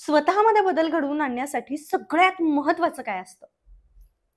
स्वतःमध्ये बदल घडवून आणण्यासाठी सगळ्यात महत्त्वाचं काय असतं?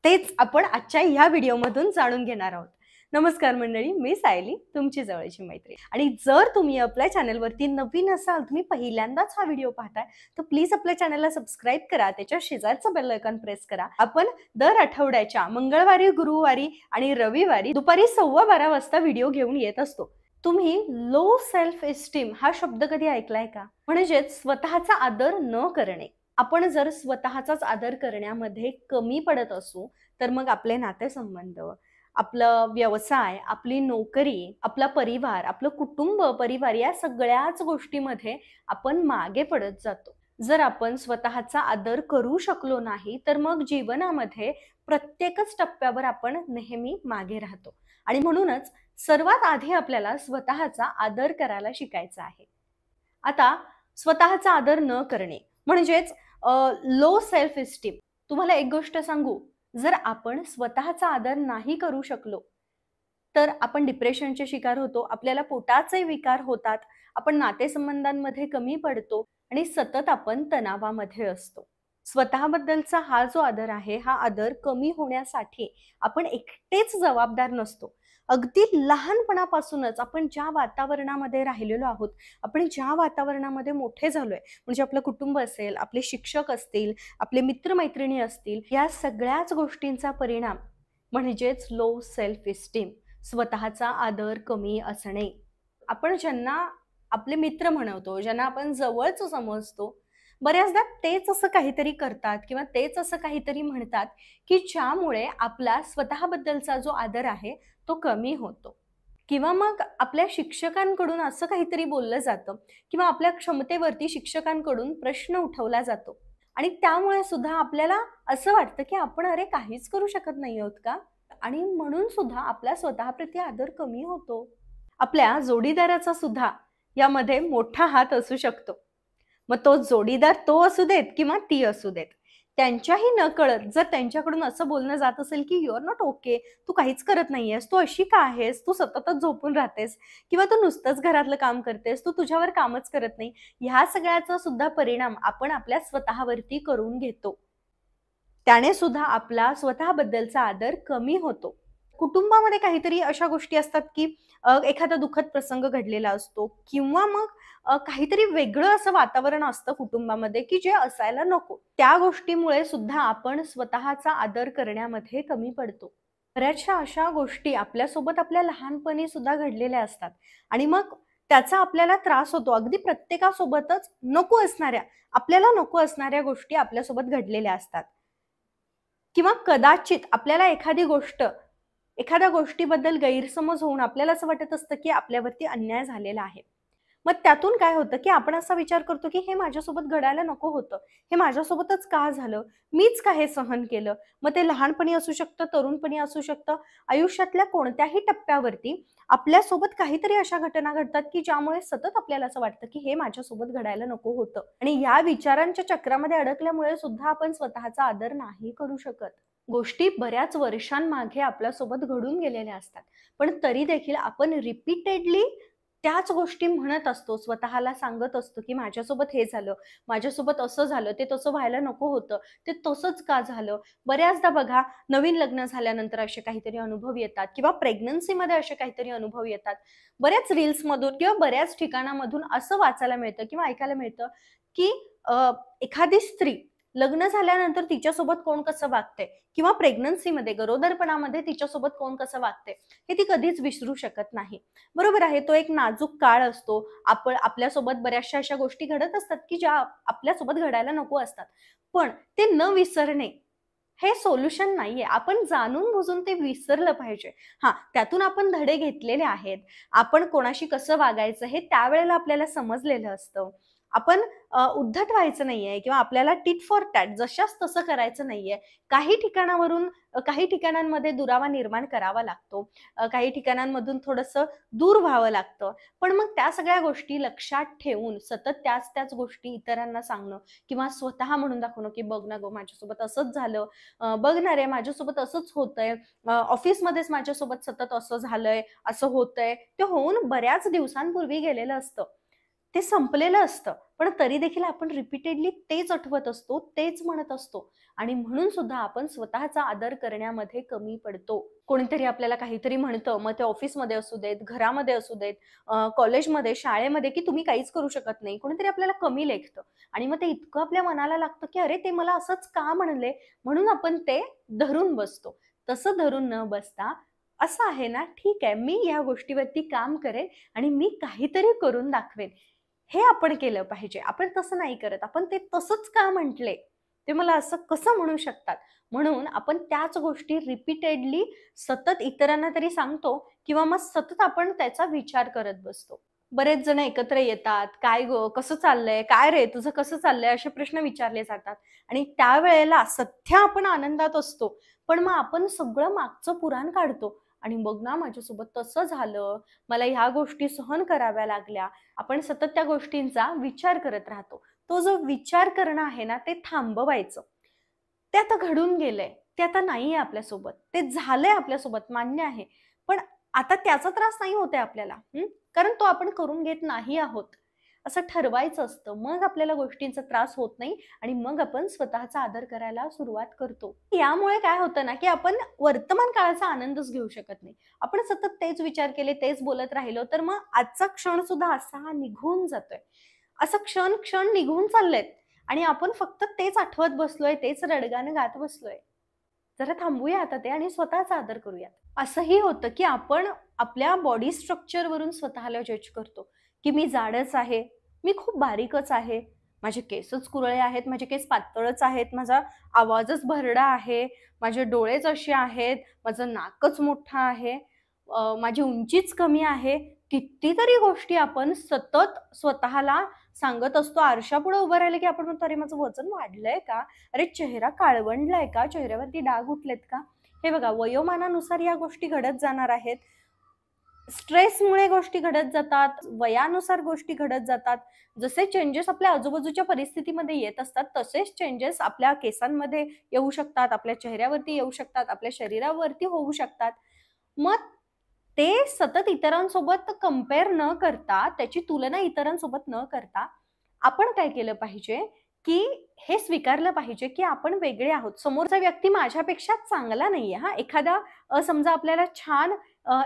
तेच आपण आजच्या ह्या व्हिडिओमधून जाणून घेणार आहोत. नमस्कार मंडळी, मी सायली, तुमची जवळची मैत्रीण. आणि जर तुम्ही आपल्या चॅनलवरती नवीन असाल, तुम्ही पहिल्यांदाच हा व्हिडिओ पाहताय, तर प्लीज आपल्या चॅनलला सबस्क्राईब करा, त्याच्या शेजारचं बेल आयकॉन प्रेस करा. आपण दर आठवड्याच्या मंगळवारी, गुरुवारी आणि रविवारी दुपारी 12:15 वाजता व्हिडिओ घेऊन येत असतो. तुम्ही लो सेल्फ एस्टीम हा शब्द कधी ऐकलाय का? म्हणजेच स्वतःचा आदर न करणे. आपण जर स्वतःचाच आदर करण्यामध्ये कमी पडत असू, तर मग आपले नातेसंबंध, आपलं व्यवसाय, आपली नोकरी, आपला परिवार, आपलं कुटुंब, परिवार या सगळ्याच गोष्टीमध्ये आपण मागे पडत जातो. जर आपण स्वतःचा आदर करू शकलो नाही, तर मग जीवनामध्ये प्रत्येकच टप्प्यावर आपण नेहमी मागे राहतो. आणि म्हणूनच सर्वात आधी आपल्याला स्वतःचा आदर करायला शिकायचं आहे. आता स्वतःचा आदर न करणे म्हणजेच लो सेल्फ इस्टीम. तुम्हाला एक गोष्ट सांगू, जर आपण स्वतःचा आदर नाही करू शकलो, तर आपण डिप्रेशनचे शिकार होतो, आपल्याला पोटाचे विकार होतात, आपण नातेसंबंधांमध्ये कमी पडतो आणि सतत आपण तणावामध्ये असतो. स्वतःबद्दलचा हा जो आदर आहे, हा आदर कमी होण्यासाठी आपण एकटेच जबाबदार नसतो. अगदी लहानपणापासूनच आपण ज्या वातावरणामध्ये राहिलेलो आहोत, आपण ज्या वातावरणामध्ये मोठे झालोय, म्हणजे आपलं कुटुंब असेल, आपले शिक्षक असतील, आपले मित्रमैत्रिणी असतील, या सगळ्याच गोष्टींचा परिणाम म्हणजेच लो सेल्फ इस्टीम, स्वतःचा आदर कमी असणे. आपण ज्यांना आपले मित्र म्हणवतो, ज्यांना आपण जवळच समजतो, बऱ्याचदा तेच असं काहीतरी करतात किंवा तेच असं काहीतरी म्हणतात, की ज्यामुळे आपला स्वतःबद्दलचा जो आदर आहे तो कमी होतो. किंवा मग आपल्या शिक्षकांकडून असं काहीतरी बोललं जातं किंवा आपल्या क्षमतेवरती शिक्षकांकडून प्रश्न उठवला जातो आणि त्यामुळे सुद्धा आपल्याला असं वाटतं, की आपण अरे काहीच करू शकत नाही आहोत का? आणि म्हणून सुद्धा आपल्या स्वतःप्रती आदर कमी होतो. आपल्या जोडीदाराचा सुद्धा यामध्ये मोठा हात असू शकतो. मग तो जोडीदार तो असू देत किंवा ती असू देत, त्यांच्याही नकळत जर त्यांच्याकडून असं बोलणं जात असेल, की यू आर नॉट ओके, तू काहीच करत नाहीयेस, तू अशी का आहेस, तू सततच झोपून राहतेस किंवा तू नुसतंच घरातलं काम करतेस, तू तुझ्यावर कामच करत नाही, ह्या सगळ्याचा सुद्धा परिणाम आपण आपल्या स्वतःवरती करून घेतो. त्याने सुद्धा आपला स्वतःबद्दलचा आदर कमी होतो. कुटुंबामध्ये काहीतरी अशा गोष्टी असतात, की एखादा दुःखद प्रसंग घडलेला असतो किंवा मग काहीतरी वेगळं असं वातावरण असतं कुटुंबामध्ये, की जे असायला नको. त्या गोष्टीमुळे सुद्धा आपण स्वतःचा आदर करण्यामध्ये कमी पडतो. बऱ्याचशा अशा गोष्टी आपल्यासोबत आपल्या लहानपणी सुद्धा घडलेल्या असतात आणि मग त्याचा आपल्याला त्रास होतो. अगदी प्रत्येकासोबतच आपल्याला नको असणाऱ्या गोष्टी आपल्यासोबत घडलेल्या असतात. किंवा कदाचित आपल्याला एखाद्या गोष्टीबद्दल गैरसमज होऊन आपल्याला असं वाटत असतं, की आपल्यावरती अन्याय झालेला आहे. मग त्यातून काय होतं, की आपण असा विचार करतो, की हे माझ्यासोबत घडायला नको होतं. हे माझ्यासोबतच का झालं? मीच का हे सहन केलं? मग ते लहानपणी असू शकतं, तरुणपणी असू शकतं. आयुष्यातल्या कोणत्याही टप्प्यावरती आपल्यासोबत काहीतरी अशा घटना घडतात, की ज्यामुळे सतत आपल्याला असं वाटतं, की हे माझ्यासोबत घडायला नको होतं. आणि या विचारांच्या चक्रामध्ये अडकल्यामुळे सुद्धा आपण स्वतःचा आदर नाही करू शकत. गोष्टी बऱ्याच वर्षांमागे आपल्यासोबत घडून गेलेल्या असतात. पण तरी देखील आपण रिपीटेडली त्याच गोष्टी म्हणत असतो, स्वतःला सांगत असतो, की माझ्यासोबत हे झालं, माझ्यासोबत असं झालं, ते तसं व्हायला नको होतं, ते तसंच का झालं? बऱ्याचदा बघा, नवीन लग्न झाल्यानंतर असे काहीतरी अनुभव येतात किंवा प्रेग्नन्सीमध्ये असे काहीतरी अनुभव येतात. बऱ्याच रील्समधून किंवा बऱ्याच ठिकाणामधून असं वाचायला मिळतं किंवा ऐकायला मिळतं, की एखादी स्त्री लग्न झाल्यानंतर तिच्यासोबत कोण कसं वागतंय किंवा प्रेग्नन्सीमध्ये, गरोदरपणामध्ये तिच्यासोबत कोण कसं वागतंय, हे ती कधीच विसरू शकत नाही. बरोबर आहे, तो एक नाजूक काळ असतो. आपल्यासोबत बऱ्याचशा अशा गोष्टी घडत असतात, की ज्या आपल्यासोबत घडायला नको असतात. पण ते न विसरणे हे सोल्युशन नाहीये. आपण जाणून-बुजून ते विसरलं पाहिजे. हां, त्यातून आपण धडे घेतलेले आहेत. आपण कोणाशी कसं वागायचं हे त्यावेळेला आपल्याला समजलेलं असतं. आपण उद्धट व्हायचं नाहीये किंवा आपल्याला टिट फॉर टॅट जशास तसं करायचं नाहीये. काही ठिकाणांमध्ये दुरावा निर्माण करावा लागतो. काही ठिकाणांमधून थोडंसं दूर व्हावं लागतं. पण मग त्या सगळ्या गोष्टी लक्षात ठेवून सतत त्याच गोष्टी इतरांना सांगणं किंवा स्वतः म्हणून दाखवणं, की "बघ ना गं, माझ्यासोबत असंच झालं. बघ ना रे, माझ्यासोबत असंच होतंय. ऑफिसमध्येच माझ्यासोबत सतत असं झालंय, असं होतंय." ते होऊन बऱ्याच दिवसांपूर्वी गेलेलं असतं. ते संपलेलं असतं, पण तरी देखील आपण रिपीटेडली तेच आठवत असतो, तेच म्हणत असतो आणि म्हणून सुद्धा आपण स्वतःचा आदर करण्यामध्ये कमी पडतो. कोणीतरी आपल्याला काहीतरी म्हणतं, मग ते ऑफिसमध्ये असू देत, घरामध्ये असू देत, कॉलेजमध्ये, शाळेमध्ये, की तुम्ही काहीच करू शकत नाही. कोणीतरी आपल्याला कमी लेखतं आणि मग ते इतकं आपल्या मनाला लागतं, की अरे ते मला असंच का म्हणले? म्हणून आपण ते धरून बसतो. तसं धरून न बसता असं आहे ना, ठीक आहे, मी या गोष्टीवरती काम करेन आणि मी काहीतरी करून दाखवेन. हे आपण केलं पाहिजे. आपण तसं नाही करत. आपण ते तसंच का म्हटले? ते मला असं कसं म्हणू शकतात? म्हणून आपण त्याच गोष्टी रिपीटेडली सतत इतरांना तरी सांगतो किंवा मग सतत आपण त्याचा विचार करत बसतो. बरेच जण एकत्र येतात. "काय गं? कसं चाललंय? काय रे तुझं कसं चाललंय?" असे प्रश्न विचारले जातात आणि त्यावेळेला सध्या आपण आनंदात असतो. पण मग आपण सगळं मागचं पुराण काढतो आणि "बघ ना माझ्यासोबत तसं झालं. मला ह्या गोष्टी सहन कराव्या लागल्या." आपण सतत त्या गोष्टींचा विचार करत राहतो. तो जो विचार करणं आहे ना, ते थांबवायचं. ते आता घडून गेलंय. ते आता नाहीये आपल्यासोबत. ते झालंय आपल्यासोबत मान्य आहे. पण आता त्याचा त्रास नाही होत आहे आपल्याला. कारण तो आपण करून घेत नाही आहोत. असं ठरवायचं असतं. मग आपल्याला गोष्टींचा त्रास होत नाही आणि मग आपण स्वतःचा आदर करायला सुरुवात करतो. यामुळे काय होतं ना, की आपण वर्तमान काळाचा आनंदच घेऊ शकत नाही. आपण सतत तेच विचार केले, तेच बोलत राहिलो, तर मग आजचा क्षण सुद्धा असा निघून जातोय. असं क्षण निघून चाललेत आणि आपण फक्त तेच आठवत बसलोय, तेच रडगाणं गात बसलोय. जरा थांबूया आता ते आणि स्वतःचा आदर करूया. असंही होतं, की आपण आपल्या बॉडी स्ट्रक्चरवरून स्वतःला जज करतो, की मी जाडच आहे, मी खूप बारीकच आहे, माझे केसच कुरळे आहेत, माझे केस पातळच आहेत, माझा आवाजच भरडा आहे, माझे डोळेच असे आहेत, माझं नाकच मोठं आहे, माझी उंचीच कमी आहे. कितीतरी गोष्टी आपण सतत स्वतःला सांगत असतो. आरशापुढे उभं राहिलं, की आपण म्हणतो, "अरे माझं वजन वाढलंय का? अरे चेहरा काळवंडलाय का? चेहऱ्यावरती डाग उठलेत का?" हे बघा, वयोमानानुसार या गोष्टी घडत जाणार आहेत. स्ट्रेसमुळे गोष्टी घडत जातात, वयानुसार गोष्टी घडत जातात. जसे चेंजेस आपल्या आजूबाजूच्या परिस्थितीमध्ये येत असतात, तसेच चेंजेस आपल्या केसांमध्ये येऊ शकतात, आपल्या चेहऱ्यावरती येऊ शकतात, आपल्या शरीरावरती होऊ शकतात. मग ते सतत इतरांसोबत कंपेअर न करता, त्याची तुलना इतरांसोबत न करता, आपण काय केलं पाहिजे, की हे स्वीकारलं पाहिजे, की आपण वेगळे आहोत. समोरचा व्यक्ती माझ्यापेक्षा चांगला नाहीये हां. समजा आपल्याला छान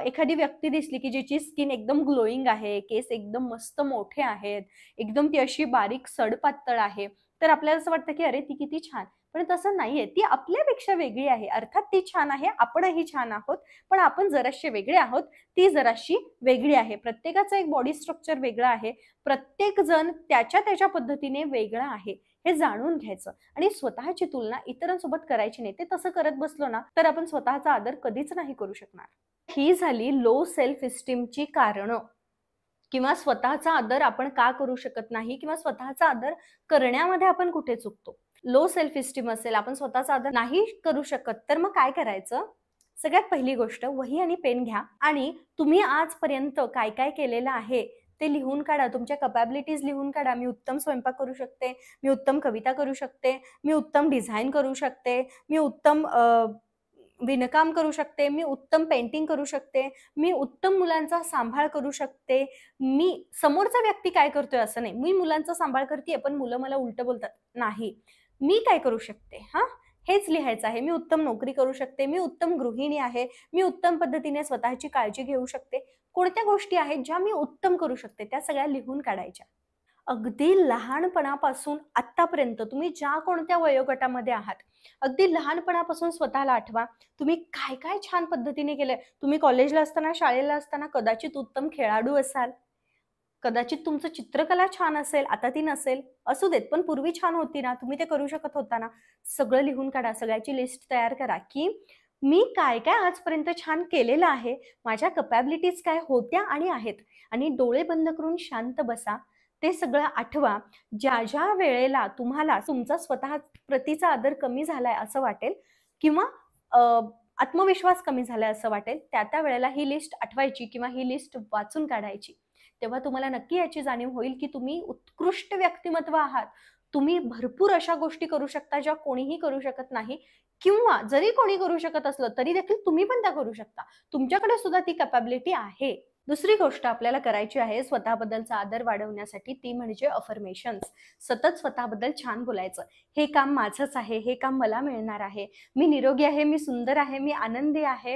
एखादी व्यक्ती दिसली, की जिची स्किन एकदम ग्लोईंग आहे, केस एकदम मस्त मोठे आहेत, एकदम ती अशी बारीक सडपातळ आहे. तर आपल्याला असं वाटतं, की अरे ती किती छान. पण तसं नाहीये. ती आपल्यापेक्षा वेगळी आहे. अर्थात ती छान आहे, आपणही छान आहोत. पण आपण जराशे वेगळे आहोत, ती जराशी वेगळी आहे. प्रत्येकाचं एक बॉडी स्ट्रक्चर वेगळं आहे. प्रत्येक जण त्याच्या पद्धतीने वेगळा आहे. हे जाणून घ्यायचं आणि स्वतःची तुलना इतरांसोबत करायची नाही. ते तसं करत बसलो ना, तर आपण स्वतःचा आदर कधीच नाही करू शकणार. ही झाली लो सेल्फ इस्टीमची कारणं किंवा स्वतःचा आदर आपण का करू शकत नाही किंवा स्वतःचा आदर करण्यामध्ये आपण कुठे चुकतो. लो सेल्फ इस्टीम असेल, आपण स्वतःचा आदर नाही करू शकत, तर मग काय करायचं? सगळ्यात पहिली गोष्ट वही आणि पेन घ्या आणि तुम्ही आजपर्यंत काय-काय केलेलं आहे ते लिहून काढा. तुमच्या कॅपॅबिलिटीज लिहून काढा. मी उत्तम स्वयंपाक करू शकते, मी उत्तम कविता करू शकते, मी उत्तम डिझाइन करू शकते, मी उत्तम विणकाम करू शकते, मी उत्तम पेंटिंग करू शकते, मी उत्तम मुलांचा सांभाळ करू शकते. मी समोरचा व्यक्ती काय करतोय असं नाही. मी मुलांचा सांभाळ करतेय, पण मुलं मला उलटं बोलतात. नाही. मी काय करू शकते? हां, हेच लिहायचं आहे. मी उत्तम नोकरी करू शकते, मी उत्तम गृहिणी आहे, मी उत्तम पद्धतीने स्वतःची काळजी घेऊ शकते. कोणत्या गोष्टी आहेत ज्या मी उत्तम करू शकते, त्या सगळ्या लिहून काढायच्या. अगदी लहानपणापासून आत्तापर्यंत तुम्ही ज्या कोणत्या वयोगटामध्ये आहात, अगदी लहानपणापासून स्वतःला आठवा. तुम्ही काय-काय छान पद्धतीने केलंय. तुम्ही कॉलेजला असताना, शाळेला असताना कदाचित उत्तम खेळाडू असाल. कदाचित तुमचं चित्रकला छान असेल, आता ती नसेल. असू देत, पण पूर्वी छान होती ना, तुम्ही ते करू शकत होता ना. सगळं लिहून काढा, सगळ्याची लिस्ट तयार करा, की मी काय-काय आजपर्यंत छान केलेलं आहे, माझ्या कॅपॅबिलिटीज काय होत्या आणि आहेत आणि डोळे बंद करून शांत बसा. ते सगळं आठवा. ज्या वेळेला तुम्हाला तुमचा स्वतः प्रतीचा आदर कमी झालाय असं वाटेल किंवा अ, आत्मविश्वास कमी झालाय असं वाटेल, त्या वेळेला ही लिस्ट आठवायची किंवा ही लिस्ट वाचून काढायची. तेव्हा तुम्हाला नक्की याची जाणीव होईल, की तुम्ही उत्कृष्ट व्यक्तिमत्व आहात. तुम्ही भरपूर अशा गोष्टी करू शकता, ज्या कोणीही करू शकत नाही किंवा जरी कोणी करू शकत असलं, तरी देखील तुम्ही पण त्या करू शकता. तुमच्याकडे सुद्धा ती कॅपॅबिलिटी आहे. दुसरी गोष्ट आपल्याला करायची आहे स्वतःबद्दलचा आदर वाढवण्यासाठी, ती म्हणजे अफर्मेशन्स. सतत स्वतःबद्दल छान बोलायचं. हे काम माझंच आहे, हे काम मला मिळणार आहे, मी निरोगी आहे, मी सुंदर आहे, मी आनंदी आहे,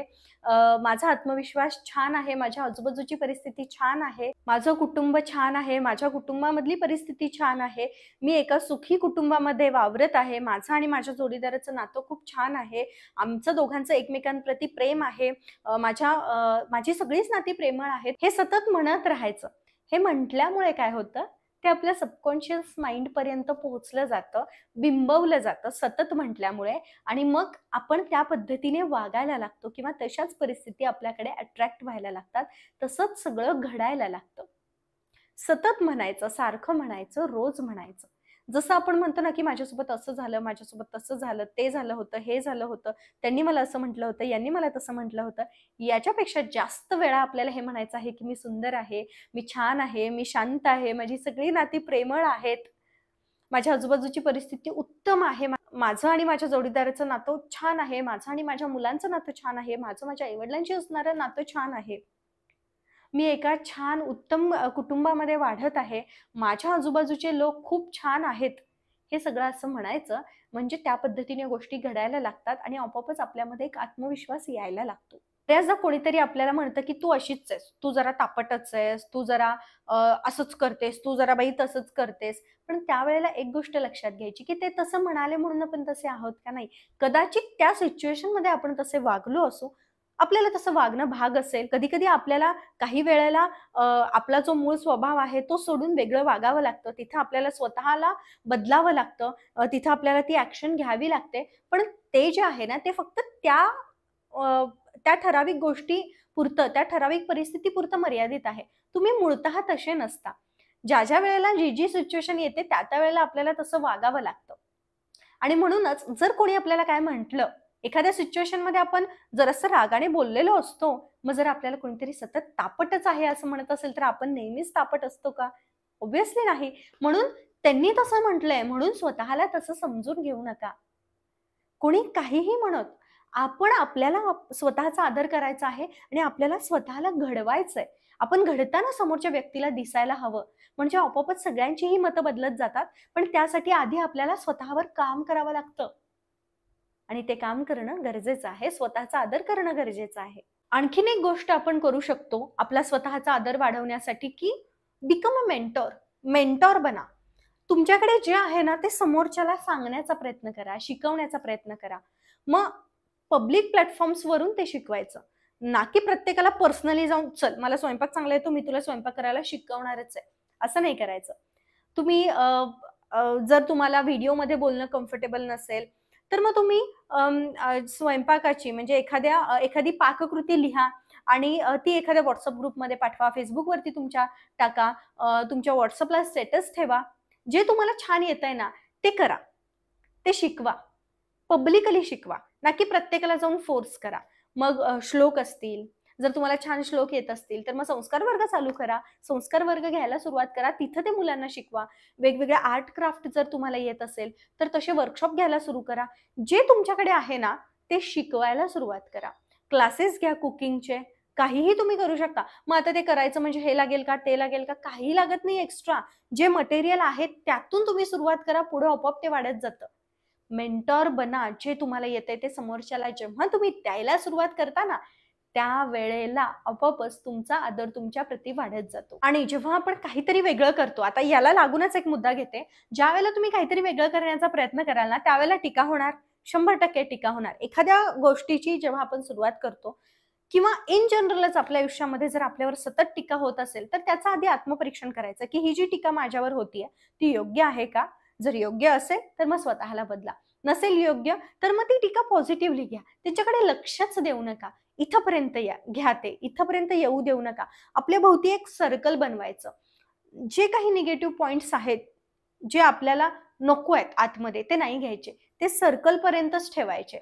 माझा आत्मविश्वास छान आहे, माझ्या आजूबाजूची परिस्थिती छान आहे, माझं कुटुंब छान आहे, माझ्या कुटुंबामधली परिस्थिती छान आहे, मी एका सुखी कुटुंबामध्ये वावरत आहे, माझं आणि माझ्या जोडीदाराचं नातं खूप छान आहे, आमचं दोघांचं एकमेकांप्रती प्रेम आहे, माझी सगळीच नाती प्रेमळ आहेत. हे सतत म्हणत राहायचं. हे म्हटल्यामुळे काय होतं, ते आपल्या सबकॉन्शियस माइंड पर्यंत पोहोचलं जातं, बिंबवलं जातं सतत म्हटल्यामुळे, आणि मग आपण त्या पद्धतीने वागायला लागतो किंवा तशाच परिस्थिती आपल्याकडे अट्रॅक्ट व्हायला लागतात. तसंच सगळं घडायला लागतं. सतत म्हणायचं, सारखं म्हणायचं, रोज म्हणायचं. जसं आपण म्हणतो ना, की माझ्यासोबत असं झालं, माझ्यासोबत तसं झालं, ते झालं होतं, हे झालं होतं, त्यांनी मला असं म्हटलं होतं, यांनी मला तसं म्हटलं होतं. याच्यापेक्षा जास्त वेळा आपल्याला हे म्हणायचं आहे, की मी सुंदर आहे, मी छान आहे, मी शांत आहे, माझी सगळी नाती प्रेमळ आहेत, माझ्या आजूबाजूची परिस्थिती उत्तम आहे, माझं आणि माझ्या जोडीदाराचं नातं छान आहे, माझं आणि माझ्या मुलांचं नातं छान आहे, माझं माझ्या आई-वडिलांशी असणारं नातं छान आहे. मी एका छान उत्तम कुटुंबामध्ये वाढत आहे. माझ्या आजूबाजूचे लोक खूप छान आहेत. हे सगळं असं म्हणायचं, म्हणजे त्या पद्धतीने गोष्टी घडायला लागतात आणि आपोआपच आपल्यामध्ये एक आत्मविश्वास यायला लागतो. बऱ्याचदा कोणीतरी आपल्याला म्हणतं, की "तू अशीच आहेस, तू जरा तापटच आहेस, तू जरा असंच करतेस, तू जरा बाई तसंच करतेस." पण त्यावेळेला एक गोष्ट लक्षात घ्यायची, की ते तसं म्हणाले म्हणून आपण तसे आहोत का नाही? कदाचित त्या सिच्युएशनमध्ये आपण तसे वागलो असू, आपल्याला तसं वागणं भाग असेल. कधी-कधी आपल्याला काही वेळेला आपला जो मूळ स्वभाव आहे तो सोडून वेगळं वागावं लागतं. तिथं आपल्याला स्वतःला बदलावं लागतं. तिथं आपल्याला ती ॲक्शन घ्यावी लागते. पण ते जे आहे ना, ते फक्त अ, त्या ठराविक गोष्टीपुरतं, त्या ठराविक परिस्थितीपुरतं मर्यादित आहे. तुम्ही मूळतः तसे नसता. ज्या वेळेला जी सिच्युएशन येते त्या वेळेला आपल्याला तसं वागावं लागतं. आणि म्हणूनच जर कोणी आपल्याला काय म्हटलं, एखाद्या सिच्युएशनमध्ये आपण जरासं रागाने बोललेलो असतो, मग जर आपल्याला कोणीतरी सतत तापटच आहे असं म्हणत असेल, तर आपण नेहमीच तापट असतो का? ऑब्व्हियसली नाही. म्हणून त्यांनी तसं म्हटलंय म्हणून स्वतःला तसं समजून घेऊ नका. कोणी काहीही म्हणत, आपण आपल्याला स्वतःचा आदर करायचा आहे आणि आपल्याला स्वतःला घडवायचंय. आपण घडताना समोरच्या व्यक्तीला दिसायला हवं. म्हणजे आपोआपच सगळ्यांचीही मतं बदलत जातात. पण त्यासाठी आधी आपल्याला स्वतःवर काम करावं लागतं. आणि ते काम करणं गरजेचं आहे. स्वतःचा आदर करणं गरजेचं आहे. आणखीन एक गोष्ट आपण करू शकतो आपला स्वतःचा आदर वाढवण्यासाठी, की बिकम अ मेंटॉर. मेंटॉर बना. तुमच्याकडे जे आहे ना, ते समोरच्याला सांगण्याचा प्रयत्न करा, शिकवण्याचा प्रयत्न करा. मग पब्लिक प्लॅटफॉर्म्सवरून ते शिकवायचं. ना की प्रत्येकाला पर्सनली जाऊन, "चल, मला स्वयंपाक चांगला येतो, मी तुला स्वयंपाक करायला शिकवणारच आहे." असं नाही करायचं. तुम्ही अ, अ, जर तुम्हाला व्हिडिओमध्ये बोलणं कम्फर्टेबल नसेल, तर मग तुम्ही स्वयंपाकाची म्हणजे एखादी पाककृती लिहा आणि ती एखाद्या WhatsApp ग्रुपमध्ये पाठवा, Facebookवरती तुमच्या टाका, तुमच्या WhatsAppला स्टेटस ठेवा. जे तुम्हाला छान येतंय ना, ते करा. ते शिकवा. पब्लिकली शिकवा. ना की प्रत्येकाला जाऊन फोर्स करा. मग श्लोक असतील, जर तुम्हाला छान श्लोक येत असतील, तर मग संस्कार वर्ग चालू करा. संस्कार वर्ग घ्यायला सुरुवात करा. तिथं ते मुलांना शिकवा. वेगवेगळ्या आर्ट क्राफ्ट जर तुम्हाला येत असेल, तर तसे वर्कशॉप घ्यायला सुरू करा. जे तुमच्याकडे आहे ना, ते शिकवायला सुरुवात करा. क्लासेस घ्या कुकिंगचे. काहीही तुम्ही करू शकता. मग आता ते करायचं म्हणजे हे लागेल का, ते लागेल का? काही लागत नाही एक्स्ट्रा. जे मटेरियल आहे त्यातून तुम्ही सुरुवात करा. पुढे आपोआप ते वाढत जातं. मेंटॉर बना. जे तुम्हाला येतंय ते समोरच्याला जेव्हा तुम्ही द्यायला सुरुवात करता ना, त्यावेळेला आपोआपच तुमचा आदर तुमच्या प्रती वाढत जातो. आणि जेव्हा आपण काहीतरी वेगळं करतो, आता याला लागूनच एक मुद्दा घेते. ज्यावेळेला तुम्ही काहीतरी वेगळं करण्याचा प्रयत्न कराल ना, त्यावेळेला टीका होणार. 100% टीका होणार. एखाद्या गोष्टीची जेव्हा आपण सुरुवात करतो किंवा इन जनरलच आपल्या आयुष्यामध्ये जर आपल्यावर सतत टीका होत असेल, तर त्याचं आधी आत्मपरीक्षण करायचं, की ही जी टीका माझ्यावर होतीये, ती योग्य आहे का? जर योग्य असेल, तर मग स्वतःला बदला. नसेल योग्य, तर मग ती टीका पॉझिटिव्हली घ्या. त्याच्याकडे लक्षच देऊ नका. इथपर्यंत घ्या ते. इथपर्यंत येऊ देऊ नका. आपल्या भोवती एक सर्कल बनवायचं. जे काही निगेटिव्ह पॉइंट्स आहेत, जे आपल्याला नको आहेत आतमध्ये, ते नाही घ्यायचे. ते सर्कलपर्यंतच ठेवायचे.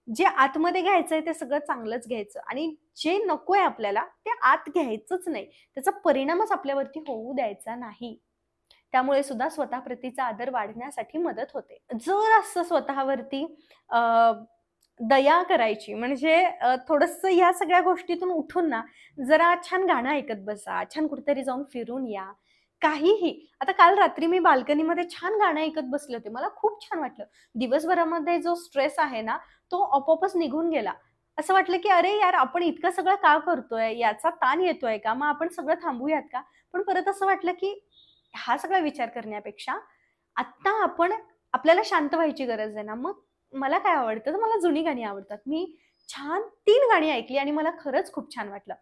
जे आतमध्ये घ्यायचंय ते सगळं चांगलंच घ्यायचं आणि जे नकोय आपल्याला ते आत घ्यायचंच नाही. त्याचा परिणामच आपल्यावरती होऊ द्यायचा नाही. त्यामुळे सुद्धा स्वतःप्रतीचा आदर वाढण्यासाठी मदत होते. जर असं स्वतःवरती अ, दया करायची. म्हणजे थोडंसं ह्या सगळ्या गोष्टीतून उठून ना, जरा छान गाणं ऐकत बसा, छान कुठेतरी जाऊन फिरून या. काहीही. आता काल रात्री मी बाल्कनीमध्ये छान गाणं ऐकत बसले होते. मला खूप छान वाटलं. दिवसभरामध्ये जो स्ट्रेस आहे ना, तो आपोआपच निघून गेला. असं वाटलं, की "अरे यार, आपण इतकं सगळं का करतोय? याचा ताण येतोय का? मग आपण सगळं थांबवूयात का?" पण परत असं वाटलं, की हा सगळा विचार करण्यापेक्षा आत्ता आपण आपल्याला शांत व्हायची गरज आहे ना, मग मला काय आवडतं, तर मला जुनी गाणी आवडतात. मी छान 3 गाणी ऐकली आणि मला खरंच खूप छान वाटलं.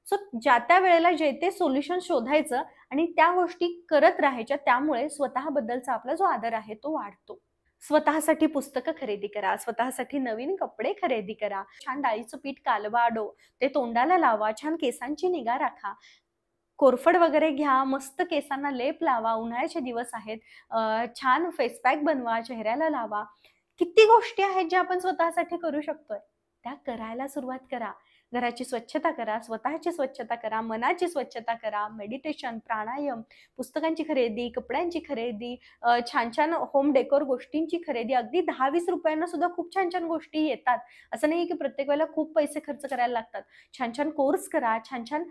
सो ज्या त्या वेळेला जे ते सोल्युशन शोधायचं आणि त्या गोष्टी करत राहायच्या. त्यामुळे स्वतःबद्दलचा आपला जो आदर आहे तो वाढतो. स्वतःसाठी पुस्तकं खरेदी करा, स्वतःसाठी नवीन कपडे खरेदी करा, छान डाळीचं पीठ कालवा, ते तोंडाला लावा, छान केसांची निगा राखा. कोरफड वगैरे घ्या, मस्त केसांना लेप लावा, उन्हाळ्याचे दिवस आहेत. छान फेस पॅक बनवा, चेहऱ्याला लावा. किती गोष्टी आहेत ज्या आपण स्वतःसाठी करू शकतोय. त्या करायला सुरुवात करा. घराची स्वच्छता करा, स्वतःची स्वच्छता करा, मनाची स्वच्छता करा, मेडिटेशन, प्राणायाम, पुस्तकांची खरेदी, कपड्यांची खरेदी, छान-छान होम डेकोर गोष्टींची खरेदी. अगदी ₹10-20 सुद्धा खूप छान-छान गोष्टी येतात. असं नाही की प्रत्येक वेळेला खूप पैसे खर्च करायला लागतात. छान-छान कोर्स करा, छान-छान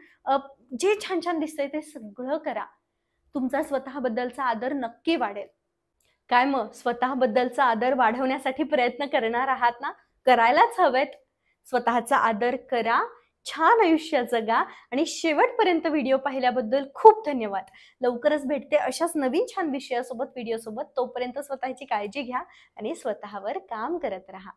जे छान-छान दिसतंय ते सगळं करा. तुमचा स्वतःबद्दलचा आदर नक्की वाढेल. काय मग स्वतःबद्दलचा आदर वाढवण्यासाठी प्रयत्न करणार आहात ना? करायलाच हवेत. स्वतःचा आदर करा, छान आयुष्य जगा आणि शेवटपर्यंत व्हिडिओ पाहिल्याबद्दल खूप धन्यवाद. लवकरच भेटते अशाच नवीन छान विषयासोबत, व्हिडिओसोबत. तोपर्यंत स्वतःची काळजी घ्या आणि स्वतःवर काम करत राहा.